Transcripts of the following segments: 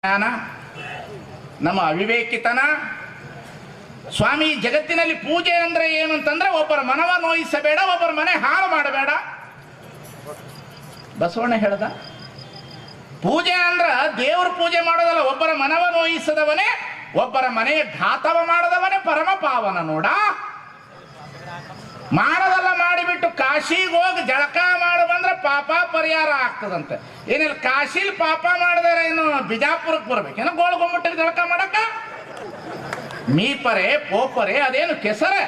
ಜ್ಞಾನ, ನಮ್ಮ ಅವಿವೇಕಿತನ. ಸ್ವಾಮಿ, ಜಗತ್ತಿನಲ್ಲಿ ಪೂಜೆ ಅಂದ್ರೆ ಏನು ಅಂತಂದ್ರೆ ಒಬ್ಬರ ಮನವ ನೋಯಿಸಬೇಡ, ಒಬ್ಬರ ಮನೆ ಹಾಳು ಮಾಡಬೇಡ. ಬಸವಣ್ಣ ಹೇಳ್ದ, ಪೂಜೆ ಅಂದ್ರ ದೇವ್ರ ಪೂಜೆ ಮಾಡೋದಲ್ಲ, ಒಬ್ಬರ ಮನವ ನೋಯಿಸದವನೇ, ಒಬ್ಬರ ಮನೆಯ ಘಾತವ ಮಾಡದವನೇ ಪರಮ ಪಾವನ ನೋಡ. ಮಾಡೋದಲ್ಲ ಮಾಡಿಬಿಟ್ಟು ಕಾಶಿಗೆ ಹೋಗಿ ಜಳಕ ಮಾಡು ಬಂದ್ರೆ ಪಾಪ ಪರಿಹಾರ ಆಗ್ತದಂತೆ. ಏನಿಲ್ಲ, ಕಾಶಿಲಿ ಪಾಪ ಮಾಡಿದ್ರೆ ಏನು ಬಿಜಾಪುರಕ್ಕೆ ಬರ್ಬೇಕೇನೋ ಗೋಳ್ಗೊಂಬಿಟ್ಟಿಗೆ ಜಳಕ ಮಾಡಕ್ಕ? ಮೀಪರೆ ಪೋಪರೆ ಅದೇನು ಕೆಸರೆ?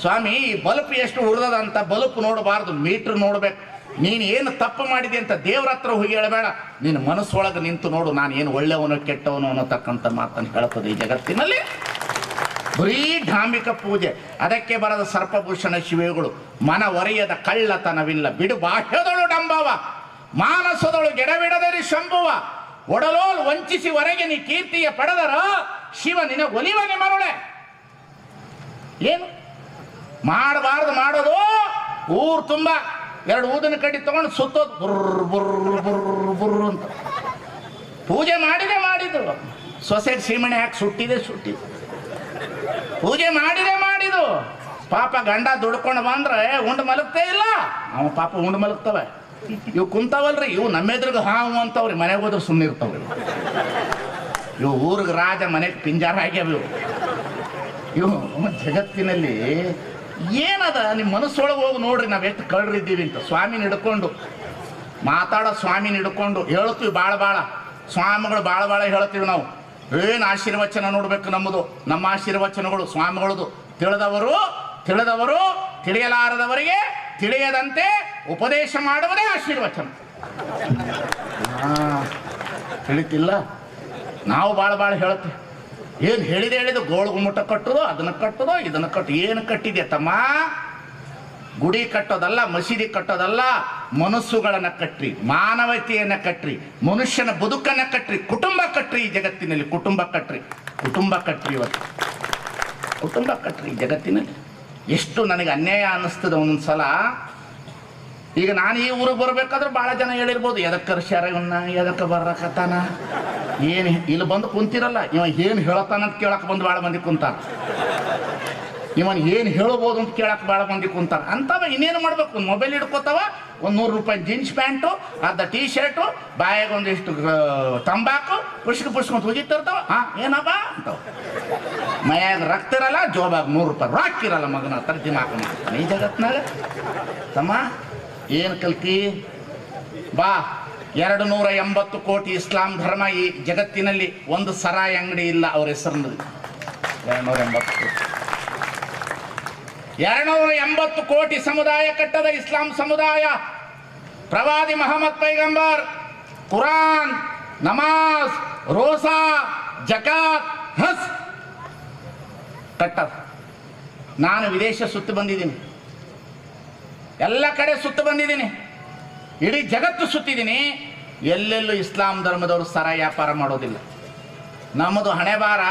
ಸ್ವಾಮಿ, ಈ ಬಲ್ಪ್ ಎಷ್ಟು ಉರಿದದಂತ ಬಲ್ಪ್ ನೋಡಬಾರ್ದು, ಮೀಟ್ರ್ ನೋಡ್ಬೇಕು. ನೀನು ಏನು ತಪ್ಪು ಮಾಡಿದೆ ಅಂತ ದೇವ್ರ ಹತ್ರ ಹೋಗಿ ಹೇಳಬೇಡ, ನಿನ್ನ ಮನಸ್ಸೊಳಗೆ ನಿಂತು ನೋಡು, ನಾನು ಏನು ಒಳ್ಳೆಯವನು ಕೆಟ್ಟವನು ಅನ್ನೋತಕ್ಕಂಥ ಮಾತನ್ನು ಹೇಳ್ತದೆ ಈ ಜಗತ್ತಿನಲ್ಲಿ. ಬರೀ ಧಾರ್ಮಿಕ ಪೂಜೆ. ಅದಕ್ಕೆ ಬರದ ಸರ್ಪಭೂಷಣ ಶಿವೆಗಳು, ಮನ ಒರೆಯದ ಕಳ್ಳತನವಿಲ್ಲ, ಬಿಡು ಬಾಹ್ಯದೊಳು ಡಂಬವ, ಮಾನಸದೊಳು ಗೆಡವಿಡದರಿ ಶಂಭುವ, ಒಡಲೋಲ್ ವಂಚಿಸಿ ಹೊರಗೆ ನೀ ಕೀರ್ತಿಯ ಪಡೆದರ, ಶಿವ ನಿನ ಒಲಿವನೆ ಮರುಳೆ. ಏನು ಮಾಡಬಾರ್ದು ಮಾಡೋದು, ಊರು ತುಂಬ ಎರಡು ಊದಿನ ಕಡ್ಡಿ ತಗೊಂಡು ಸುತ್ತೋದು, ಬುರ್ರ ಬುರ್ರ ಬುರ್ರ ಬುರ್ರ ಅಂತ. ಪೂಜೆ ಮಾಡಿದೆ ಮಾಡಿದ್ದು, ಸೊಸೆಗೆ ಸೀಮಣೆ ಹಾಕಿ ಸುಟ್ಟಿದೆ. ಪೂಜೆ ಮಾಡಿದು ಪಾಪ, ಗಂಡ ದುಡ್ಕೊಂಡು ಬಂದ್ರೆ ಉಂಡು ಮಲಗ್ತೇ ಇಲ್ಲ, ಅವ ಪಾಪ ಉಂಡು ಮಲಗ್ತವೆ. ಇವು ಕುಂತಾವಲ್ರಿ, ಇವು ನಮ್ಮೆದ್ರಿಗೆ ಹಾವು ಅಂತವ್ರಿ, ಮನೆಗೆ ಹೋದ್ರೆ ಸುಮ್ಮನೆ ಇರ್ತಾವ್ರಿ. ಇವು ಊರಿಗೆ ರಾಜ, ಮನೆಗೆ ಪಿಂಜಾರ ಆಗ್ಯಾವ ಇವು. ಜಗತ್ತಿನಲ್ಲಿ ಏನದ, ನಿಮ್ಮ ಮನಸ್ಸೊಳಗೆ ಹೋಗಿ ನೋಡ್ರಿ, ನಾವು ಎಷ್ಟು ಕಳ್ರಿದ್ದೀವಿ ಅಂತ. ಸ್ವಾಮಿನ ಹಿಡ್ಕೊಂಡು ಮಾತಾಡೋ, ಸ್ವಾಮಿನ ಹಿಡ್ಕೊಂಡು ಹೇಳ್ತೀವಿ ಭಾಳ ಸ್ವಾಮಿಗಳು ಭಾಳ ಹೇಳ್ತೀವಿ ನಾವು. ಏನು ಆಶೀರ್ವಚನ ನೋಡ್ಬೇಕು ನಮ್ಮದು, ನಮ್ಮ ಆಶೀರ್ವಚನಗಳು ಸ್ವಾಮಿಗಳದು. ತಿಳಿದವರು ತಿಳಿಯಲಾರದವರಿಗೆ ತಿಳಿಯದಂತೆ ಉಪದೇಶ ಮಾಡುವುದೇ ಆಶೀರ್ವಚನ. ತಿಳಿತಿಲ್ಲ, ನಾವು ಭಾಳ ಹೇಳ್ತೀವಿ. ಏನು ಹೇಳಿದ ಗೋಳ್ಗುಮ್ಮಟ ಕಟ್ಟೋದು, ಅದನ್ನು ಕಟ್ಟೋದು, ಇದನ್ನು ಕಟ್ಟು. ಏನು ಕಟ್ಟಿದೆ ತಮ್ಮ? ಗುಡಿ ಕಟ್ಟೋದಲ್ಲ, ಮಸೀದಿ ಕಟ್ಟೋದಲ್ಲ, ಮನಸ್ಸುಗಳನ್ನು ಕಟ್ರಿ, ಮಾನವತೆಯನ್ನು ಕಟ್ರಿ, ಮನುಷ್ಯನ ಬದುಕನ್ನು ಕಟ್ರಿ, ಕುಟುಂಬ ಕಟ್ರಿ. ಈ ಜಗತ್ತಿನಲ್ಲಿ ಕುಟುಂಬ ಕಟ್ರಿ. ಇವತ್ತು ಕುಟುಂಬ ಕಟ್ರಿ ಈ ಜಗತ್ತಿನಲ್ಲಿ. ಎಷ್ಟು ನನಗೆ ಅನ್ಯಾಯ ಅನ್ನಿಸ್ತದೆ ಒಂದೊಂದು ಸಲ. ಈಗ ನಾನು ಈ ಊರಿಗೆ ಬರಬೇಕಾದ್ರೆ ಭಾಳ ಜನ ಹೇಳಿರ್ಬೋದು, ಎದಕ್ಕೆ ಕರ್ಸ್ಯಾರ ಇವನ್ನ, ಎದಕ್ಕೆ ಬರ್ರಕತ್ತಾನ, ಏನು ಇಲ್ಲಿ ಬಂದು ಕುಂತಿರಲ್ಲ, ಇವ ಏನು ಹೇಳತ್ತಾನಂತ ಕೇಳಕ್ಕೆ ಬಂದು ಭಾಳ ಮಂದಿ ಕುಂತಾರ. ಇವನ್ ಏನು ಹೇಳ್ಬೋದು ಅಂತ ಕೇಳಕ್ಕೆ ಭಾಳ ಮಂದಿ ಕುಂತಾರ. ಅಂತವ ಇನ್ನೇನು ಮಾಡ್ಬೇಕು, ಮೊಬೈಲ್ ಹಿಡ್ಕೋತಾವ, ಒಂದು 100 ರೂಪಾಯಿ ಜೀನ್ಸ್ ಪ್ಯಾಂಟು, ಅರ್ಧ ಟೀ ಶರ್ಟು, ಬಾಯಾಗ ಒಂದಿಷ್ಟು ತಂಬಾಕು, ಪುಷ್ಕ ಹೋಗಿತ್ತಿರ್ತಾವ. ಏನಪ್ಪ ಅಂತವ, ಮೈಯಾಗ ರಕ್ತ ಇರಲ್ಲ, ಜೋಬಾಗ 100 ರೂಪಾಯಿ ರಾಕ್ ಇರಲ್ಲ ಮಗನ ಹತ್ರ. ದಿಮಾಕ ಈ ಜಗತ್ನಾಗ ತಮ್ಮ ಏನು ಕಲ್ತಿ ಬಾ. 280 ಕೋಟಿ ಇಸ್ಲಾಂ ಧರ್ಮ ಈ ಜಗತ್ತಿನಲ್ಲಿ ಒಂದು ಸರಾಯಿ ಅಂಗಡಿ ಇಲ್ಲ ಅವ್ರ ಹೆಸರಿನಲ್ಲಿ. 280 ಕೋಟಿ ಸಮುದಾಯ ಕಟ್ಟದ ಇಸ್ಲಾಂ ಸಮುದಾಯ. ಪ್ರವಾದಿ ಮೊಹಮ್ಮದ್ ಪೈಗಂಬರ್ ಕುರಾನ್, ನಮಾಜ್, ರೋಸಾ, ಜಕಾತ್, ಹಸ್ ಕಟ್ಟದ. ನಾನು ವಿದೇಶ ಸುತ್ತು ಬಂದಿದ್ದೀನಿ, ಎಲ್ಲ ಕಡೆ ಸುತ್ತು ಬಂದಿದ್ದೀನಿ, ಇಡೀ ಜಗತ್ತು ಸುತ್ತಿದ್ದೀನಿ. ಎಲ್ಲೆಲ್ಲೂ ಇಸ್ಲಾಂ ಧರ್ಮದವರು ಸರ ವ್ಯಾಪಾರ ಮಾಡೋದಿಲ್ಲ. ನಮ್ಮದು ಹಣೆ ಬಾರ,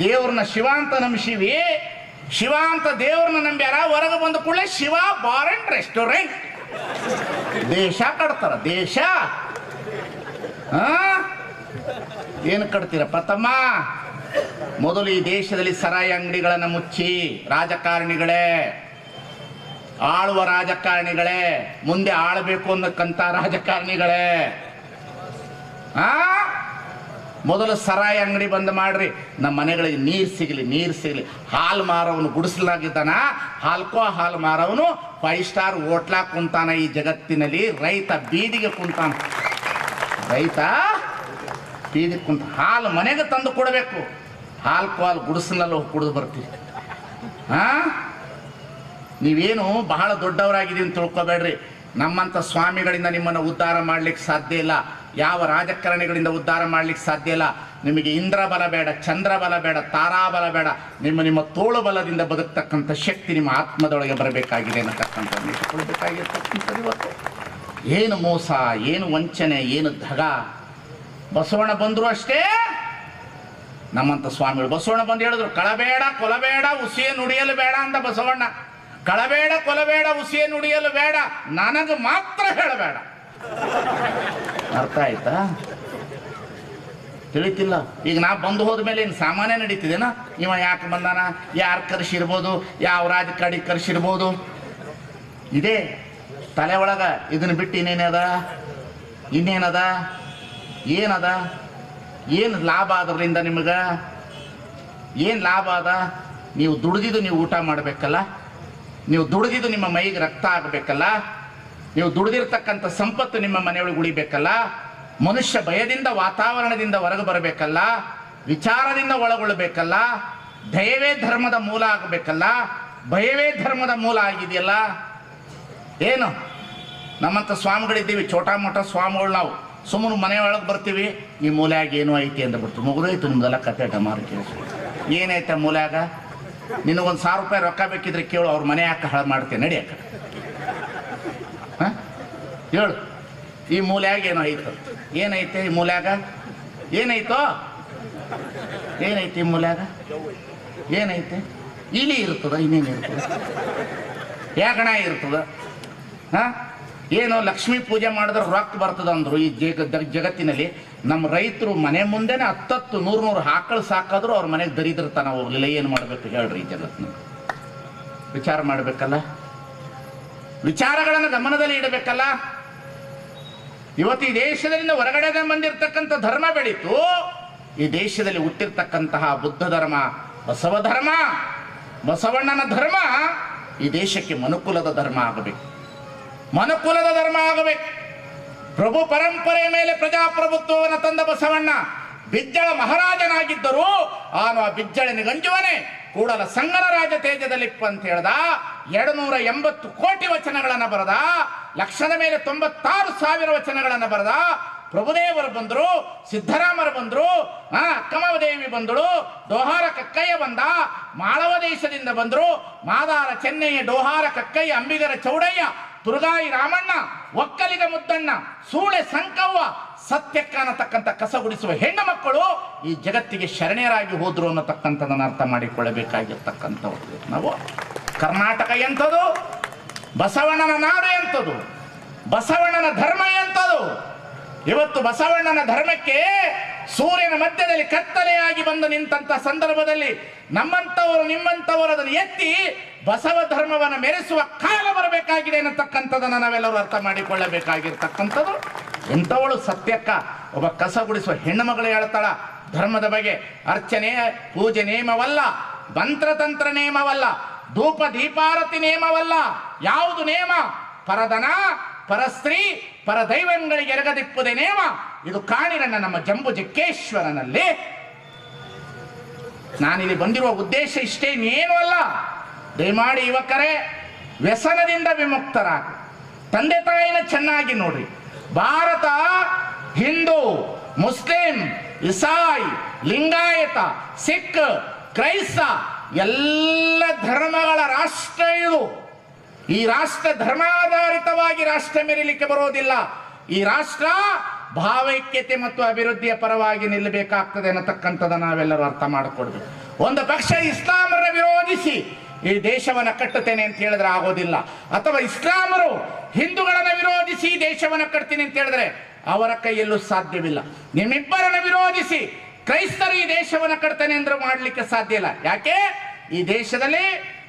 ದೇವ್ರನ್ನ ಶಿವ ಅಂತ ನಂಬಿಸಿವಿ, ಶಿವ ಅಂತ ದೇವ್ರನ್ನ ನಂಬ್ಯಾರ. ಹೊರಗೆ ಬಂದ ಕೂಡಲೇ ಶಿವ ಬಾರ್ ಅಂಡ್ ರೆಸ್ಟೋರೆಂಟ್. ದೇಶ ಕಟ್ತಾರ, ದೇಶ. ಏನು ಕಟ್ತೀರಪ್ಪ ತಮ್ಮ? ಮೊದಲು ಈ ದೇಶದಲ್ಲಿ ಸರಾಯಿ ಅಂಗಡಿಗಳನ್ನು ಮುಚ್ಚಿ, ರಾಜಕಾರಣಿಗಳೇ, ಆಳುವ ರಾಜಕಾರಣಿಗಳೇ, ಮುಂದೆ ಆಳಬೇಕು ಅನ್ನಕ್ಕಂಥ ರಾಜಕಾರಣಿಗಳೇ, ಮೊದಲು ಸರಾಯಿ ಅಂಗಡಿ ಬಂದ್ ಮಾಡ್ರಿ. ನಮ್ಮ ಮನೆಗಳಿಗೆ ನೀರು ಸಿಗಲಿ. ಹಾಲು ಮಾರವನು ಗುಡಿಸಲಾಗಿದ್ದಾನ, ಹಾಲು ಮಾರವನು 5 ಸ್ಟಾರ್ ಹೋಟ್ಲಾಗ ಕುಂತಾನ. ಈ ಜಗತ್ತಿನಲ್ಲಿ ರೈತ ಬೀದಿಗೆ ಕುಂತಾನ. ಹಾಲು ಮನೆಗೆ ತಂದು ಕೊಡಬೇಕು. ಹಾಲು ಗುಡಿಸಲಲ್ಲಿ ಹೋಗಿ ಕುಡಿದು ಬರ್ತೀವಿ. ನೀವೇನು ಬಹಳ ದೊಡ್ಡವರಾಗಿದ್ದೀವಿ ಅಂತ ತಿಳ್ಕೊಬೇಡ್ರಿ. ನಮ್ಮಂಥ ಸ್ವಾಮಿಗಳಿಂದ ನಿಮ್ಮನ್ನು ಉದ್ಧಾರ ಮಾಡ್ಲಿಕ್ಕೆ ಸಾಧ್ಯ ಇಲ್ಲ. ಯಾವ ರಾಜಕಾರಣಿಗಳಿಂದ ಉದ್ಧಾರ ಮಾಡ್ಲಿಕ್ಕೆ ಸಾಧ್ಯ ಇಲ್ಲ. ನಿಮಗೆ ಇಂದ್ರ ಬಲ ಬೇಡ, ಚಂದ್ರ ಬಲ ಬೇಡ, ತಾರಾಬಲ ಬೇಡ. ನಿಮ್ಮ ತೋಳು ಬಲದಿಂದ ಬದುಕ್ತಕ್ಕಂಥ ಶಕ್ತಿ ನಿಮ್ಮ ಆತ್ಮದೊಳಗೆ ಬರಬೇಕಾಗಿದೆ ಅನ್ನತಕ್ಕಂಥದ್ದು ಇಟ್ಟುಕೊಳ್ಬೇಕಾಗಿರ್ತಕ್ಕಂಥದ್ದು. ಇವತ್ತು ಏನು ಮೋಸ, ಏನು ವಂಚನೆ, ಏನು ದಗ. ಬಸವಣ್ಣ ಬಂದರು ಅಷ್ಟೇ, ನಮ್ಮಂಥ ಸ್ವಾಮಿಗಳು. ಬಸವಣ್ಣ ಬಂದು ಹೇಳಿದ್ರು, ಕಳಬೇಡ, ಕೊಲಬೇಡ, ಉಸಿಯ ನುಡಿಯಲು ಬೇಡ ಅಂತ ಬಸವಣ್ಣ. ಕಳಬೇಡ, ಕೊಲಬೇಡ, ಉಸಿಯ ನುಡಿಯಲು ಬೇಡ, ನನಗೆ ಮಾತ್ರ ಹೇಳಬೇಡ. ಅರ್ಥ ಆಯ್ತಾ? ತಿಳಿತಿಲ್ಲ. ಈಗ ನಾ ಬಂದು ಹೋದ ಮೇಲೆ ಇನ್ನು ಸಾಮಾನ್ಯ ನಡೀತಿದೇನ, ಇವ ಯಾಕೆ ಬಂದಾನ, ಯಾರು ಕರೆಸಿರ್ಬೋದು, ಯಾವ ರಾಜಕಾರಣಿ ಕರೆಸಿರ್ಬೋದು, ಇದೇ ತಲೆ ಒಳಗೆ. ಇದನ್ನು ಬಿಟ್ಟು ಇನ್ನೇನದ, ಇನ್ನೇನದ, ಏನದ, ಏನು ಲಾಭ ಅದರಿಂದ ನಿಮಗೆ? ಏನು ಲಾಭ ಅದ? ನೀವು ದುಡಿದಿದ್ದು ನೀವು ಊಟ ಮಾಡಬೇಕಲ್ಲ, ನೀವು ದುಡಿದಿದ್ದು ನಿಮ್ಮ ಮೈಗೆ ರಕ್ತ ಆಗಬೇಕಲ್ಲ, ನೀವು ದುಡಿದಿರ್ತಕ್ಕಂಥ ಸಂಪತ್ತು ನಿಮ್ಮ ಮನೆಯೊಳಗೆ ಉಳಿಬೇಕಲ್ಲ, ಮನುಷ್ಯ ಭಯದಿಂದ ವಾತಾವರಣದಿಂದ ಹೊರಗೆ ಬರಬೇಕಲ್ಲ, ವಿಚಾರದಿಂದ ಒಳಗೊಳ್ಳಬೇಕಲ್ಲ, ದಯವೇ ಧರ್ಮದ ಮೂಲ ಆಗಬೇಕಲ್ಲ. ಭಯವೇ ಧರ್ಮದ ಮೂಲ ಆಗಿದೆಯಲ್ಲ. ಏನು ನಮ್ಮಂಥ ಸ್ವಾಮಿಗಳಿದ್ದೀವಿ, ಚೋಟಾ ಮೋಟ ಸ್ವಾಮಿಗಳು, ನಾವು ಸುಮ್ಮನೆ ಮನೆಯೊಳಗೆ ಬರ್ತೀವಿ, ಈ ಮೂಲ್ಯಾಗ ಏನೋ ಐತಿ ಅಂತ ಬಿಡ್ತು, ಮುಗಿದೋಯ್ತು ನಿಮ್ದೆಲ್ಲ ಕತೆ ಡಮಾರು ಕೇಳಿಸಿ. ಏನೈತೆ ಮೂಲ್ಯಾಗ? ನಿನಗೊಂದು ₹1000 ರೊಕ್ಕ ಬೇಕಿದ್ರೆ ಕೇಳು, ಅವ್ರ ಮನೆ ಯಾಕೆ ಹಾಳು ಮಾಡ್ತೇನೆ, ನಡಿ ಯಾಕೆ ಹೇಳು. ಈ ಮೂಲ್ಯಾಗ ಏನೋ ಐತ, ಏನೈತೆ ಈ ಮೂಲ್ಯಾಗ? ಏನೈತೋ, ಏನೈತಿ ಈ ಮೂಲ್ಯಾಗ? ಏನೈತೆ? ಇಲಿ ಇರ್ತದ, ಇನ್ನೇನು ಇರ್ತದ? ಯಾಕಣ ಇರ್ತದ? ಏನೋ ಲಕ್ಷ್ಮೀ ಪೂಜೆ ಮಾಡಿದ್ರೆ ರೊಕ್ಕ ಬರ್ತದ ಅಂದರು. ಈ ಜಗತ್ತಿನಲ್ಲಿ ನಮ್ಮ ರೈತರು ಮನೆ ಮುಂದೆನೆ 10 100 ಆಕಳು ಸಾಕಾದ್ರು ಅವ್ರ ಮನೆಗೆ ದರಿದ್ರತನ ಹೋಗ್ಲಿಲ್ಲ. ಏನು ಮಾಡಬೇಕು ಹೇಳ್ರಿ? ಈ ಜಗತ್ತಿನ ವಿಚಾರ ಮಾಡಬೇಕಲ್ಲ, ವಿಚಾರಗಳನ್ನು ಗಮನದಲ್ಲಿ ಇಡಬೇಕಲ್ಲ. ಇವತ್ತು ಈ ದೇಶದಿಂದ ಹೊರಗಡೆ ಬಂದಿರತಕ್ಕಂಥ ಧರ್ಮ ಬೆಳೀತು. ಈ ದೇಶದಲ್ಲಿ ಹುಟ್ಟಿರ್ತಕ್ಕಂತಹ ಬುದ್ಧ ಧರ್ಮ, ಬಸವ ಧರ್ಮ, ಬಸವಣ್ಣನ ಧರ್ಮ ಈ ದೇಶಕ್ಕೆ ಮನುಕುಲದ ಧರ್ಮ ಆಗಬೇಕು, ಮನುಕುಲದ ಧರ್ಮ ಆಗಬೇಕು. ಪ್ರಭು ಪರಂಪರೆಯ ಮೇಲೆ ಪ್ರಜಾಪ್ರಭುತ್ವವನ್ನು ತಂದ ಬಸವಣ್ಣ ಬಿಜ್ಜಳ ಮಹಾರಾಜನಾಗಿದ್ದರು. ಆನು ಆ ಬಿಜ್ಜಳನಿಗಂಜುವನೆ ಕೂಡಲ ಸಂಗನ ರಾಜ ತೇಜದಲ್ಲಿಪ್ಪ ಅಂತ ಹೇಳ್ದ. 280 ಕೋಟಿ ವಚನಗಳನ್ನು ಬರೆದ. ಲಕ್ಷದ ಮೇಲೆ 96,000 ವಚನಗಳನ್ನು ಬರೆದ. ಪ್ರಭುದೇವರು ಬಂದರು, ಸಿದ್ದರಾಮರು ಬಂದರು, ಅಕ್ಕಮದೇವಿ ಬಂದಳು, ಡೋಹಾರ ಕಕ್ಕಯ್ಯ ಬಂದ, ಮಾಳವ ದೇಶದಿಂದ ಬಂದರು, ಮಾದಾರ ಚೆನ್ನಯ್ಯ, ಡೋಹಾರ ಕಕ್ಕಯ್ಯ, ಅಂಬಿಗರ ಚೌಡಯ್ಯ, ತುರುಗಾಯಿ ರಾಮಣ್ಣ, ಒಕ್ಕಲಿಗ ಮುದ್ದಣ್ಣ, ಸೂಳೆ ಸಂಕವ್ವ, ಸತ್ಯಕ್ಕ ಅನ್ನತಕ್ಕಂಥ ಕಸಗುಡಿಸುವ ಹೆಣ್ಣು ಮಕ್ಕಳು ಈ ಜಗತ್ತಿಗೆ ಶರಣೆಯರಾಗಿ ಹೋದ್ರು ಅನ್ನತಕ್ಕಂಥದನ್ನು ಅರ್ಥ ಮಾಡಿಕೊಳ್ಳಬೇಕಾಗಿರ್ತಕ್ಕಂಥವ್ರು ನಾವು. ಕರ್ನಾಟಕ ಎಂಥದು? ಬಸವಣ್ಣನ ನಾಡು ಎಂಥದು? ಬಸವಣ್ಣನ ಧರ್ಮ ಎಂಥದು? ಇವತ್ತು ಬಸವಣ್ಣನ ಧರ್ಮಕ್ಕೆ ಸೂರ್ಯನ ಮಧ್ಯದಲ್ಲಿ ಕತ್ತಲೆಯಾಗಿ ಬಂದು ನಿಂತಹ ಸಂದರ್ಭದಲ್ಲಿ ನಮ್ಮಂಥವರು ನಿಮ್ಮಂಥವರು ಅದನ್ನು ಎತ್ತಿ ಬಸವ ಧರ್ಮವನ್ನು ಮೆರೆಸುವ ಕಾಲ ಬರಬೇಕಾಗಿದೆ ಅನ್ನತಕ್ಕಂಥದ್ದನ್ನು ನಾವೆಲ್ಲರೂ ಅರ್ಥ ಮಾಡಿಕೊಳ್ಳಬೇಕಾಗಿರ್ತಕ್ಕಂಥದ್ದು. ಎಂಥವಳು ಸತ್ಯಕ್ಕ, ಒಬ್ಬ ಕಸ ಗುಡಿಸುವ ಹೆಣ್ಣು ಮಗಳು ಹೇಳ್ತಾಳ ಧರ್ಮದ ಬಗ್ಗೆ. ಅರ್ಚನೆ ಪೂಜೆ ನೇಮವಲ್ಲ, ಮಂತ್ರತಂತ್ರ ನೇಮವಲ್ಲ, ಧೂಪ ದೀಪಾರತಿ ನೇಮವಲ್ಲ. ಯಾವುದು ನೇಮ? ಪರದನ, ಪರಸ್ತ್ರೀ, ಪರದೈವಗಳಿಗೆ ಎರಗದಿಪ್ಪುದೇ ನೇಮ. ಇದು ಕಾಣಿರಣ್ಣ ನಮ್ಮ ಜಂಬು ಜಕ್ಕೇಶ್ವರನಲ್ಲಿ. ನಾನಿಲ್ಲಿ ಬಂದಿರುವ ಉದ್ದೇಶ ಇಷ್ಟೇ, ಇನ್ನೇನು ಅಲ್ಲ. ದಯಮಾಡಿ ಯುವಕರೇ, ವ್ಯಸನದಿಂದ ವಿಮುಕ್ತರಾಗಿ ತಂದೆ ತಾಯಿನ ಚೆನ್ನಾಗಿ ನೋಡ್ರಿ. ಭಾರತ ಹಿಂದೂ, ಮುಸ್ಲಿಂ, ಇಸಾಯಿ, ಲಿಂಗಾಯತ, ಸಿಖ್, ಕ್ರೈಸ್ತ ಎಲ್ಲ ಧರ್ಮಗಳ ರಾಷ್ಟ್ರ ಇದು. ಈ ರಾಷ್ಟ್ರ ಧರ್ಮಾಧಾರಿತವಾಗಿ ರಾಷ್ಟ್ರ ಮೆರೀಲಿಕ್ಕೆ ಬರೋದಿಲ್ಲ. ಈ ರಾಷ್ಟ್ರ ಭಾವೈಕ್ಯತೆ ಮತ್ತು ಅಭಿವೃದ್ಧಿಯ ಪರವಾಗಿ ನಿಲ್ಲಬೇಕಾಗ್ತದೆ ಅನ್ನತಕ್ಕಂಥದ್ದನ್ನು ನಾವೆಲ್ಲರೂ ಅರ್ಥ ಮಾಡಿಕೊಡ್ಬೇಕು. ಒಂದು ಪಕ್ಷ ಇಸ್ಲಾಮರ ವಿರೋಧಿಸಿ ಈ ದೇಶವನ್ನು ಕಟ್ಟುತ್ತೇನೆ ಅಂತ ಹೇಳಿದ್ರೆ ಆಗೋದಿಲ್ಲ. ಅಥವಾ ಇಸ್ಲಾಮರು ಹಿಂದೂಗಳನ್ನು ವಿರೋಧಿಸಿ ಈ ದೇಶವನ್ನು ಕಟ್ತೀನಿ ಅಂತ ಹೇಳಿದ್ರೆ ಅವರ ಕೈಯಲ್ಲೂ ಸಾಧ್ಯವಿಲ್ಲ. ನಿಮ್ಮಿಬ್ಬರನ್ನು ವಿರೋಧಿಸಿ ಕ್ರೈಸ್ತರು ಈ ದೇಶವನ್ನು ಕಟ್ತೇನೆ ಅಂದ್ರೆ ಮಾಡಲಿಕ್ಕೆ ಸಾಧ್ಯ ಇಲ್ಲ. ಯಾಕೆ? ಈ ದೇಶದಲ್ಲಿ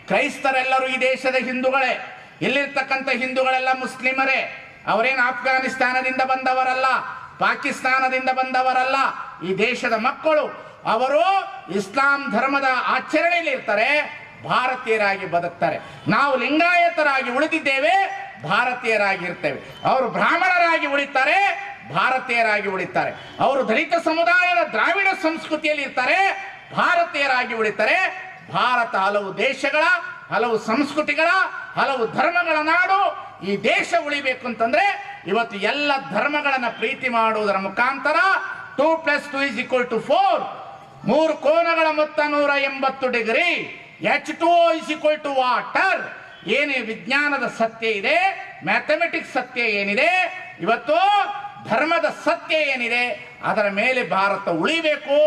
ಕ್ರೈಸ್ತರೆಲ್ಲರೂ ಈ ದೇಶದ ಹಿಂದೂಗಳೇ. ಇಲ್ಲಿರ್ತಕ್ಕಂಥ ಹಿಂದೂಗಳೆಲ್ಲ ಮುಸ್ಲಿಮರೇ. ಅವರೇನು ಆಫ್ಘಾನಿಸ್ತಾನದಿಂದ ಬಂದವರಲ್ಲ, ಪಾಕಿಸ್ತಾನದಿಂದ ಬಂದವರಲ್ಲ. ಈ ದೇಶದ ಮಕ್ಕಳು. ಅವರು ಇಸ್ಲಾಂ ಧರ್ಮದ ಆಚರಣೆಯಲ್ಲಿ ಇರ್ತಾರೆ, ಭಾರತೀಯರಾಗಿ ಬದುಕ್ತಾರೆ. ನಾವು ಲಿಂಗಾಯತರಾಗಿ ಉಳಿದಿದ್ದೇವೆ, ಭಾರತೀಯರಾಗಿ ಇರ್ತೇವೆ. ಅವರು ಬ್ರಾಹ್ಮಣರಾಗಿ ಉಳಿತಾರೆ, ಭಾರತೀಯರಾಗಿ ಉಳಿತಾರೆ. ಅವರು ದಲಿತ ಸಮುದಾಯದ ದ್ರಾವಿಡ ಸಂಸ್ಕೃತಿಯಲ್ಲಿ ಇರ್ತಾರೆ, ಭಾರತೀಯರಾಗಿ ಉಳಿತಾರೆ. ಭಾರತ ಹಲವು ದೇಶಗಳ, ಹಲವು ಸಂಸ್ಕೃತಿಗಳ, ಹಲವು ಧರ್ಮಗಳ ನಾಡು. ಈ ದೇಶ ಉಳಿಬೇಕು ಅಂತಂದ್ರೆ ಇವತ್ತು ಎಲ್ಲ ಧರ್ಮಗಳನ್ನ ಪ್ರೀತಿ ಮಾಡುವುದರ ಮುಖಾಂತರ 2+2 = 4, 3 ಕೋನಗಳ ಮೊತ್ತ 180 ಡಿಗ್ರಿ, H2O ವಾಟರ್. ಏನೇ ವಿಜ್ಞಾನದ ಸತ್ಯ ಇದೆ, ಮ್ಯಾಥಮೆಟಿಕ್ಸ್ ಸತ್ಯ ಏನಿದೆ, ಇವತ್ತು ಧರ್ಮದ ಸತ್ಯ ಏನಿದೆ, ಅದರ ಮೇಲೆ ಭಾರತ ಉಳಿಬೇಕು.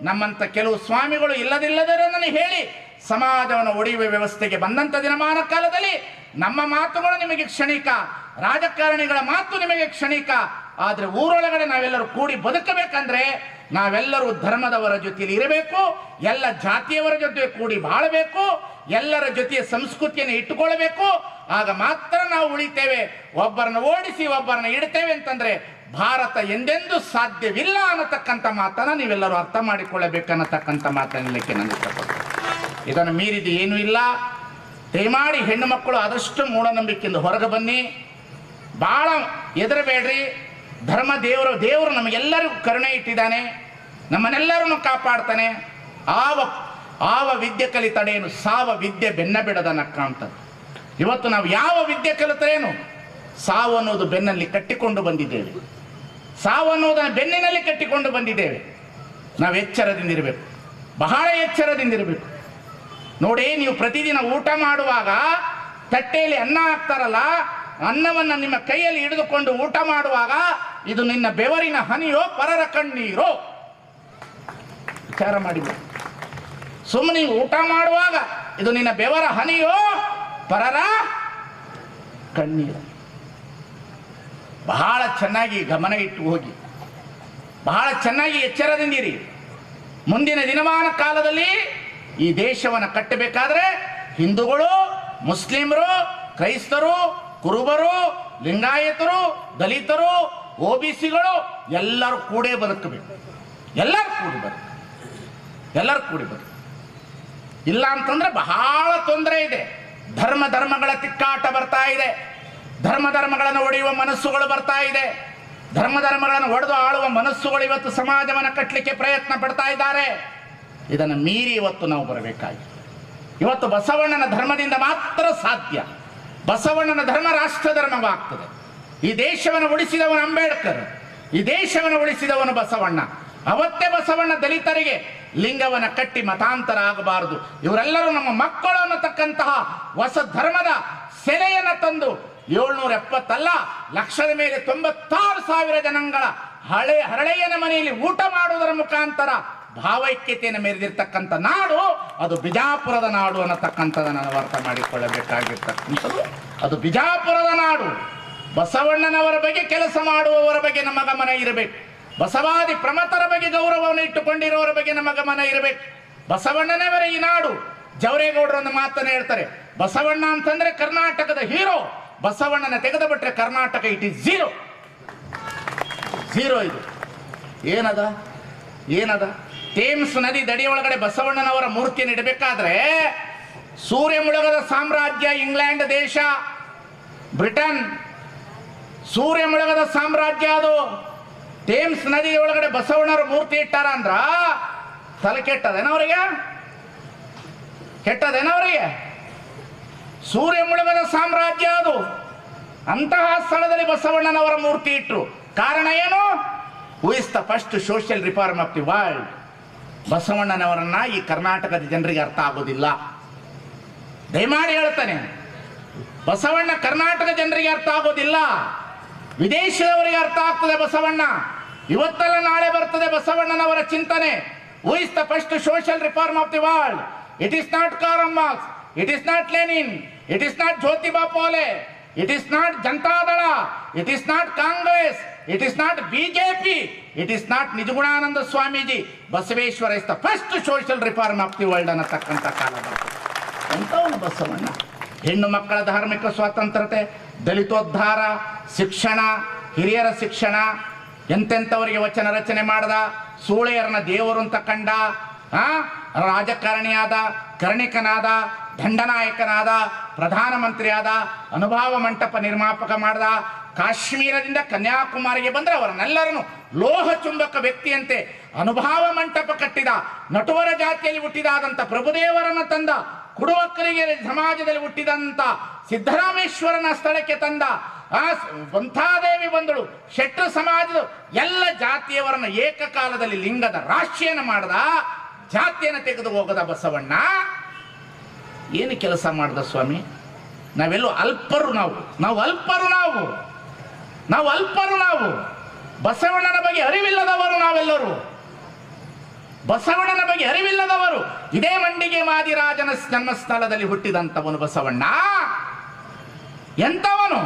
ನಮ್ಮಂತ ಕೆಲವು ಸ್ವಾಮಿಗಳು ಇಲ್ಲದಿಲ್ಲದರನ್ನು ಹೇಳಿ ಸಮಾಜವನ್ನು ಒಡೆಯುವ ವ್ಯವಸ್ಥೆಗೆ ಬಂದಂತ ದಿನಮಾನ ಕಾಲದಲ್ಲಿ ನಮ್ಮ ಮಾತುಗಳು ನಿಮಗೆ ಕ್ಷಣಿಕ, ರಾಜಕಾರಣಿಗಳ ಮಾತು ನಿಮಗೆ ಕ್ಷಣಿಕ. ಆದ್ರೆ ಊರೊಳಗಡೆ ನಾವೆಲ್ಲರೂ ಕೂಡಿ ಬದುಕಬೇಕಂದ್ರೆ ನಾವೆಲ್ಲರೂ ಧರ್ಮದವರ ಜೊತೆಯಲ್ಲಿ ಇರಬೇಕು, ಎಲ್ಲ ಜಾತಿಯವರ ಜೊತೆ ಕೂಡಿ ಬಾಳಬೇಕು, ಎಲ್ಲರ ಜೊತೆಯ ಸಂಸ್ಕೃತಿಯನ್ನು ಇಟ್ಟುಕೊಳ್ಬೇಕು. ಆಗ ಮಾತ್ರ ನಾವು ಉಳಿತೇವೆ. ಒಬ್ಬರನ್ನ ಓಡಿಸಿ ಒಬ್ಬರನ್ನ ಇಡ್ತೇವೆ ಅಂತಂದ್ರೆ ಭಾರತ ಎಂದೆಂದೂ ಸಾಧ್ಯವಿಲ್ಲ ಅನ್ನತಕ್ಕಂಥ ಮಾತನ್ನ ನೀವೆಲ್ಲರೂ ಅರ್ಥ ಮಾಡಿಕೊಳ್ಳಬೇಕನ್ನತಕ್ಕಂಥ ಮಾತನ್ನಲಿಕ್ಕೆ ನಾನು ಇಷ್ಟಪಡ್ತೇನೆ. ಇದನ್ನು ಮೀರಿದ ಏನೂ ಇಲ್ಲ. ದಯಮಾಡಿ ಹೆಣ್ಣು ಮಕ್ಕಳು ಆದಷ್ಟು ಮೂಢನಂಬಿಕೆಯಿಂದ ಹೊರಗೆ ಬನ್ನಿ. ಭಾಳ ಹೆದರಬೇಡ್ರಿ. ದೇವರು ನಮಗೆಲ್ಲರಿಗೂ ಕರುಣೆ ಇಟ್ಟಿದ್ದಾನೆ, ನಮ್ಮನ್ನೆಲ್ಲರನ್ನು ಕಾಪಾಡ್ತಾನೆ. ಆವ ವಿದ್ಯೆ ಕಲಿತಡೇನು ಸಾವ ವಿದ್ಯೆ ಬೆನ್ನ ಬಿಡದನಕ್ಕ ಅಂತದ್ದು. ಇವತ್ತು ನಾವು ಯಾವ ವಿದ್ಯೆ ಕಲಿತರೇನು ಸಾವು ಅನ್ನೋದು ಬೆನ್ನಲ್ಲಿ ಕಟ್ಟಿಕೊಂಡು ಬಂದಿದ್ದೇವೆ. ಸಾವು ಅನ್ನೋದನ್ನು ಬೆನ್ನಿನಲ್ಲಿ ಕಟ್ಟಿಕೊಂಡು ಬಂದಿದ್ದೇವೆ. ನಾವು ಎಚ್ಚರದಿಂದಿರಬೇಕು, ಬಹಳ ಎಚ್ಚರದಿಂದಿರಬೇಕು. ನೋಡಿ, ನೀವು ಪ್ರತಿದಿನ ಊಟ ಮಾಡುವಾಗ ತಟ್ಟೆಯಲ್ಲಿ ಅನ್ನ ಹಾಕ್ತಾರಲ್ಲ, ಅನ್ನವನ್ನು ನಿಮ್ಮ ಕೈಯಲ್ಲಿ ಹಿಡಿದುಕೊಂಡು ಊಟ ಮಾಡುವಾಗ ಇದು ನಿನ್ನ ಬೆವರಿನ ಹನಿಯೋ ಪರರ ಕಣ್ಣೀರೋ? ವಿಚಾರ ಮಾಡಿಬಿಡಿ. ಸುಮ್ಮನೆ ಊಟ ಮಾಡುವಾಗ ಇದು ನಿನ್ನ ಬೆವರ ಹನಿಯೋ ಪರರ ಕಣ್ಣೀರು? ಬಹಳ ಚೆನ್ನಾಗಿ ಗಮನ ಇಟ್ಟು ಹೋಗಿ, ಬಹಳ ಚೆನ್ನಾಗಿ ಎಚ್ಚರದಿಂದಿರಿ. ಮುಂದಿನ ದಿನಮಾನ ಕಾಲದಲ್ಲಿ ಈ ದೇಶವನ್ನು ಕಟ್ಟಬೇಕಾದ್ರೆ ಹಿಂದೂಗಳು, ಮುಸ್ಲಿಮರು, ಕ್ರೈಸ್ತರು, ಕುರುಬರು, ಲಿಂಗಾಯತರು, ದಲಿತರು, OBCಗಳು ಎಲ್ಲರೂ ಕೂಡೇ ಬದುಕಬೇಕು. ಎಲ್ಲರೂ ಕೂಡಿ ಬದುಕು. ಇಲ್ಲ ಅಂತಂದ್ರೆ ಬಹಳ ತೊಂದರೆ ಇದೆ. ಧರ್ಮಗಳ ತಿಕ್ಕಾಟ ಬರ್ತಾ ಇದೆ. ಧರ್ಮಗಳನ್ನು ಒಡೆಯುವ ಮನಸ್ಸುಗಳು ಬರ್ತಾ ಇದೆ. ಧರ್ಮಗಳನ್ನು ಒಡೆದು ಆಳುವ ಮನಸ್ಸುಗಳು ಇವತ್ತು ಸಮಾಜವನ್ನು ಕಟ್ಟಲಿಕ್ಕೆ ಪ್ರಯತ್ನ ಪಡ್ತಾ ಇದ್ದಾರೆ. ಇದನ್ನು ಮೀರಿ ಇವತ್ತು ನಾವು ಬರಬೇಕಾಗಿದೆ. ಇವತ್ತು ಬಸವಣ್ಣನ ಧರ್ಮದಿಂದ ಮಾತ್ರ ಸಾಧ್ಯ. ಬಸವಣ್ಣನ ಧರ್ಮ ರಾಷ್ಟ್ರ ಧರ್ಮವಾಗ್ತದೆ. ಈ ದೇಶವನ್ನು ಉಳಿಸಿದವನು ಅಂಬೇಡ್ಕರ್, ಈ ದೇಶವನ್ನು ಉಳಿಸಿದವನು ಬಸವಣ್ಣ. ಅವತ್ತೇ ಬಸವಣ್ಣ ದಲಿತರಿಗೆ ಲಿಂಗವನ್ನು ಕಟ್ಟಿ ಮತಾಂತರ ಆಗಬಾರದು, ಇವರೆಲ್ಲರೂ ನಮ್ಮ ಮಕ್ಕಳು ಅನ್ನತಕ್ಕಂತಹ ಹೊಸ ಧರ್ಮದ ಸೆಲೆಯನ್ನು ತಂದು 770 ಲಕ್ಷದ ಮೇಲೆ 96,000 ಜನಗಳ ಹರಳೆಯನ ಮನೆಯಲ್ಲಿ ಊಟ ಮಾಡುವುದರ ಮುಖಾಂತರ ಭಾವೈಕ್ಯತೆಯನ್ನು ಮೆರೆದಿರ್ತಕ್ಕಂಥ ನಾಡು ಅದು ಬಿಜಾಪುರದ ನಾಡು ಅನ್ನತಕ್ಕಂಥದ್ದನ್ನು ನಾವು ಅರ್ಥ ಮಾಡಿಕೊಳ್ಳಬೇಕಾಗಿರ್ತಕ್ಕಂಥದ್ದು. ಅದು ಬಿಜಾಪುರದ ನಾಡು. ಬಸವಣ್ಣನವರ ಬಗ್ಗೆ ಕೆಲಸ ಮಾಡುವವರ ಬಗ್ಗೆ ನಮ್ಮ ಗಮನ ಇರಬೇಕು. ಬಸವಾದಿ ಪ್ರಮತರ ಬಗ್ಗೆ ಗೌರವವನ್ನು ಇಟ್ಟುಕೊಂಡಿರುವವರ ಬಗ್ಗೆ ನಮ್ಮ ಗಮನ ಇರಬೇಕು. ಬಸವಣ್ಣನವರ ಈ ನಾಡು. ಜವರೇಗೌಡರು ಒಂದು ಮಾತನ್ನು ಹೇಳ್ತಾರೆ, ಬಸವಣ್ಣ ಅಂತಂದ್ರೆ ಕರ್ನಾಟಕದ ಹೀರೋ, ಬಸವಣ್ಣನ ತೆಗೆದು ಬಿಟ್ರೆ ಕರ್ನಾಟಕ ಇಟ್ ಈಸ್ ಝೀರೋ. ಇದು ಏನದ ಥೇಮ್ಸ್ ನದಿ ದಡಿಯೊಳಗಡೆ ಬಸವಣ್ಣನವರ ಮೂರ್ತಿಯನ್ನು ಇಡಬೇಕಾದ್ರೆ ಸೂರ್ಯ ಮುಳುಗದ ಸಾಮ್ರಾಜ್ಯ ಇಂಗ್ಲೆಂಡ್ ದೇಶ, ಬ್ರಿಟನ್ ಸೂರ್ಯ ಮುಳುಗದ ಸಾಮ್ರಾಜ್ಯ ಅದು. ಥೇಮ್ಸ್ ನದಿ ಒಳಗಡೆ ಬಸವಣ್ಣರ ಮೂರ್ತಿ ಇಟ್ಟಾರ ಅಂದ್ರ ತಲೆ ಕೆಟ್ಟದೇನವರಿಗೆ? ಸೂರ್ಯ ಮುಳುಗದ ಸಾಮ್ರಾಜ್ಯ ಅದು. ಅಂತಹ ಸ್ಥಳದಲ್ಲಿ ಬಸವಣ್ಣನವರ ಮೂರ್ತಿ ಇಟ್ಟರು. ಕಾರಣ ಏನು? Who is the first social reform of the world. ಬಸವಣ್ಣನವರನ್ನ ಈ ಕರ್ನಾಟಕದ ಜನರಿಗೆ ಅರ್ಥ ಆಗೋದಿಲ್ಲ. ದಯಮಾಡಿ ಹೇಳ್ತಾನೆ, ಬಸವಣ್ಣ ಕರ್ನಾಟಕ ಜನರಿಗೆ ಅರ್ಥ ಆಗೋದಿಲ್ಲ, ವಿದೇಶದವರಿಗೆ ಅರ್ಥ ಆಗ್ತದೆ ಬಸವಣ್ಣ. ಇವತ್ತೆಲ್ಲ ನಾಳೆ ಬರ್ತದೆ ಬಸವಣ್ಣನವರ ಚಿಂತನೆ. Who is the first social reform of the world? It is not Karl Marx, it is not Lenin, it is not Jyotiba Phule, it is not Janata Dal, it is not Congress, it is not BJP, it is not Nijagunananda Swamiji. Basaveshwara is the first social reform of the world ಅನ್ನತಕ್ಕಂಥ ಕಾಲ ಬರ್ತದೆ. ಎಂಥವನು ಬಸವಣ್ಣ? ಹೆಣ್ಣು ಮಕ್ಕಳ ಧಾರ್ಮಿಕ ಸ್ವಾತಂತ್ರ್ಯತೆ, ದಲಿತೋದ್ಧಾರ, ಶಿಕ್ಷಣ, ಹಿರಿಯರ ಶಿಕ್ಷಣ, ಎಂತೆಂಥವರಿಗೆ ವಚನ ರಚನೆ ಮಾಡ್ದ, ಸೂಳೆಯರನ್ನ ದೇವರು ಅಂತ ಕಂಡ, ರಾಜಕಾರಣಿಯಾದ, ಕರ್ಣಿಕನಾದ, ದಂಡನಾಯಕನಾದ, ಪ್ರಧಾನಮಂತ್ರಿಯಾದ, ಅನುಭವ ಮಂಟಪ ನಿರ್ಮಾಪಕ ಮಾಡ್ದ, ಕಾಶ್ಮೀರದಿಂದ ಕನ್ಯಾಕುಮಾರಿಗೆ ಬಂದರೆ ಅವರನ್ನೆಲ್ಲರನ್ನು ಲೋಹ ಚುಂಬಕ ವ್ಯಕ್ತಿಯಂತೆ ಅನುಭವ ಮಂಟಪ ಕಟ್ಟಿದ, ನಟುವರ ಜಾತಿಯಲ್ಲಿ ಹುಟ್ಟಿದಾದಂಥ ಪ್ರಭುದೇವರನ್ನು ತಂದ, ಕುಡುವಕ್ಕರಿಗೆ ಸಮಾಜದಲ್ಲಿ ಹುಟ್ಟಿದಂಥ ಸಿದ್ದರಾಮೇಶ್ವರನ ಸ್ಥಳಕ್ಕೆ ತಂದ, ವಂಥಾದೇವಿ ಬಂದಳು, ಶೆಟ್ರು ಸಮಾಜದ ಎಲ್ಲ ಜಾತಿಯವರನ್ನು ಏಕಕಾಲದಲ್ಲಿ ಲಿಂಗದ ರಾಶಿಯನ್ನು ಮಾಡದ, ಜಾತಿಯನ್ನು ತೆಗೆದು ಹೋಗದ ಬಸವಣ್ಣ ಏನು ಕೆಲಸ ಮಾಡ್ದ ಸ್ವಾಮಿ? ನಾವೆಲ್ಲೂ ಅಲ್ಪರು, ನಾವು ಅಲ್ಪರು. ಬಸವಣ್ಣನ ಬಗ್ಗೆ ಅರಿವಿಲ್ಲದವರು ನಾವೆಲ್ಲರೂ, ಬಸವಣ್ಣನ ಬಗ್ಗೆ ಅರಿವಿಲ್ಲದವರು. ಇದೇ ಮಂಡಿಗೆ ಮಾದಿರಾಜನ ಜನ್ಮಸ್ಥಳದಲ್ಲಿ ಹುಟ್ಟಿದಂಥವನು ಬಸವಣ್ಣ. ಎಂಥವನು?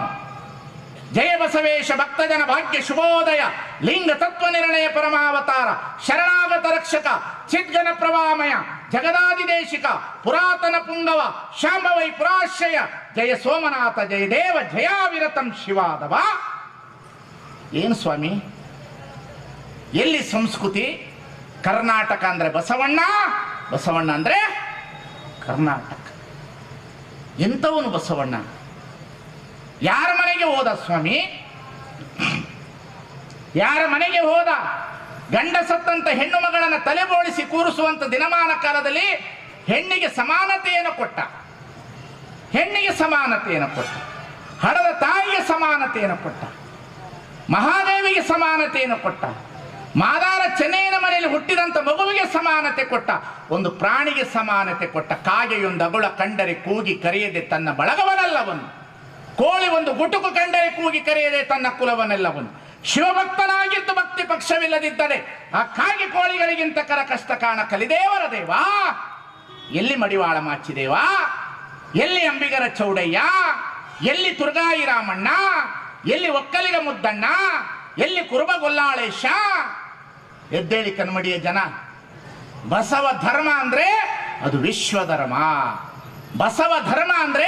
ಜಯ ಬಸವೇಶ ಭಕ್ತಜನ ಭಾಗ್ಯ ಶುಭೋದಯ ಲಿಂಗ ತತ್ವ ನಿರ್ಣಯ ಪರಮಾವತಾರ ಶರಣಾಗತ ರಕ್ಷಕ ಚಿದ್ಗನ ಪ್ರವಾಮಯ ಜಗದಾದಿದೇಶಿಕ ಪುರಾತನ ಪುಂಗವ ಶಾಂಭವೈ ಪುರಾಶ್ರಯ ಜಯ ಸೋಮನಾಥ ಜಯ ದೇವ ಜಯಾವಿರತಂ ಶಿವಾದವ. ಏನು ಸ್ವಾಮಿ, ಎಲ್ಲಿ ಸಂಸ್ಕೃತಿ? ಕರ್ನಾಟಕ ಅಂದ್ರೆ ಬಸವಣ್ಣ, ಬಸವಣ್ಣ ಅಂದ್ರೆ ಕರ್ನಾಟಕ. ಎಂಥವನು ಬಸವಣ್ಣ? ಯಾರ ಮನೆಗೆ ಹೋದ ಸ್ವಾಮಿ? ಯಾರ ಮನೆಗೆ ಹೋದ? ಗಂಡ ಸತ್ತಂತ ಹೆಣ್ಣು ಮಗಳನ್ನು ತಲೆಬೋಳಿಸಿ ಕೂರಿಸುವಂತ ದಿನಮಾನ ಕಾಲದಲ್ಲಿ ಹೆಣ್ಣಿಗೆ ಸಮಾನತೆಯನ್ನು ಕೊಟ್ಟ, ಹೆಣ್ಣಿಗೆ ಸಮಾನತೆಯನ್ನು ಕೊಟ್ಟ, ಹಡದ ತಾಯಿಗೆ ಸಮಾನತೆಯನ್ನು ಕೊಟ್ಟ, ಮಹಾದೇವಿಗೆ ಸಮಾನತೆಯನ್ನು ಕೊಟ್ಟ, ಮಾದಾರ ಚೆನ್ನೈನ ಮನೆಯಲ್ಲಿ ಹುಟ್ಟಿದಂತ ಮಗುವಿಗೆ ಸಮಾನತೆ ಕೊಟ್ಟ, ಒಂದು ಪ್ರಾಣಿಗೆ ಸಮಾನತೆ ಕೊಟ್ಟ. ಕಾಗೆಯೊಂದು ಅಗುಳ ಕಂಡರೆ ಕೂಗಿ ಕರೆಯದೆ ತನ್ನ ಬಳಗವನಲ್ಲವನು, ಕೋಳಿ ಒಂದು ಗುಟುಕು ಕಂಡರೆ ಕೂಗಿ ಕರೆಯದೆ ತನ್ನ ಕುಲವನ್ನೆಲ್ಲವನು. ಶಿವಭಕ್ತನಾಗಿದ್ದು ಭಕ್ತಿ ಪಕ್ಷವಿಲ್ಲದಿದ್ದರೆ ಆ ಕಾಗೆ ಕೋಳಿಗಳಿಗಿಂತ ಕಷ್ಟ ಕಾಣ ಕಲಿದೇವರ ದೇವ. ಎಲ್ಲಿ ಮಡಿವಾಳ ಮಾಚಿದೇವ, ಎಲ್ಲಿ ಅಂಬಿಗರ ಚೌಡಯ್ಯ, ಎಲ್ಲಿ ತುರ್ಗಾಯಿ ರಾಮಣ್ಣ, ಎಲ್ಲಿ ಒಕ್ಕಲಿಗ ಮುದ್ದಣ್ಣ, ಎಲ್ಲಿ ಕುರುಬ ಗೊಲ್ಲಾಳೇಶ? ಎದ್ದೇಳಿ ಕನ್ಮಡಿಯ ಜನ. ಬಸವ ಧರ್ಮ ಅಂದ್ರೆ ಅದು ವಿಶ್ವಧರ್ಮ. ಬಸವ ಧರ್ಮ ಅಂದ್ರೆ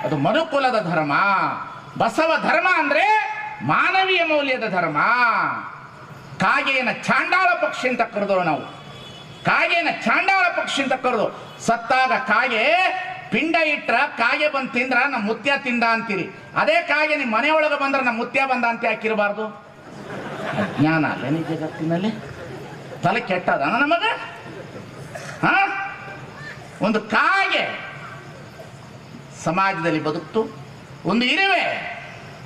ಅದು ಮನುಕುಲದ ಧರ್ಮ. ಬಸವ ಧರ್ಮ ಅಂದ್ರೆ ಮಾನವೀಯ ಮೌಲ್ಯದ ಧರ್ಮ. ಕಾಗೆಯನ್ನ ಚಾಂಡಾಳ ಪಕ್ಷಿ ಅಂತ ಕರೆದೋ ನಾವು. ಕಾಗೆಯನ್ನ ಚಾಂಡಾಳ ಪಕ್ಷಿ ಅಂತ ಕರೆದು ಸತ್ತಾಗ ಕಾಗೆ ಪಿಂಡ ಇಟ್ರ ಕಾಗೆ ಬಂದು ತಿಂದ್ರ ನಮ್ಮ ಮುತ್ಯ ತಿಂದ ಅಂತೀರಿ. ಅದೇ ಕಾಗೆ ನಿಮ್ಮ ಮನೆಯೊಳಗೆ ಬಂದ್ರೆ ನಮ್ಮ ಮುತ್ಯ ಬಂದ ಅಂತ ಹಾಕಿರಬಾರ್ದು. ಅಜ್ಞಾನ ಅಲ್ಲೇನಿ ಜಗತ್ತಿನಲ್ಲಿ? ತಲೆ ಕೆಟ್ಟದ ನಮಗ? ಒಂದು ಕಾಗೆ ಸಮಾಜದಲ್ಲಿ ಬದುಕ್ತು, ಒಂದು ಇರುವೆ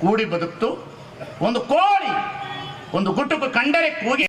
ಕೂಡಿ ಬದುಕ್ತು, ಒಂದು ಕೋಳಿ ಒಂದು ಗುಟುಕು ಕಂಡರೆ ಕೂಗಿ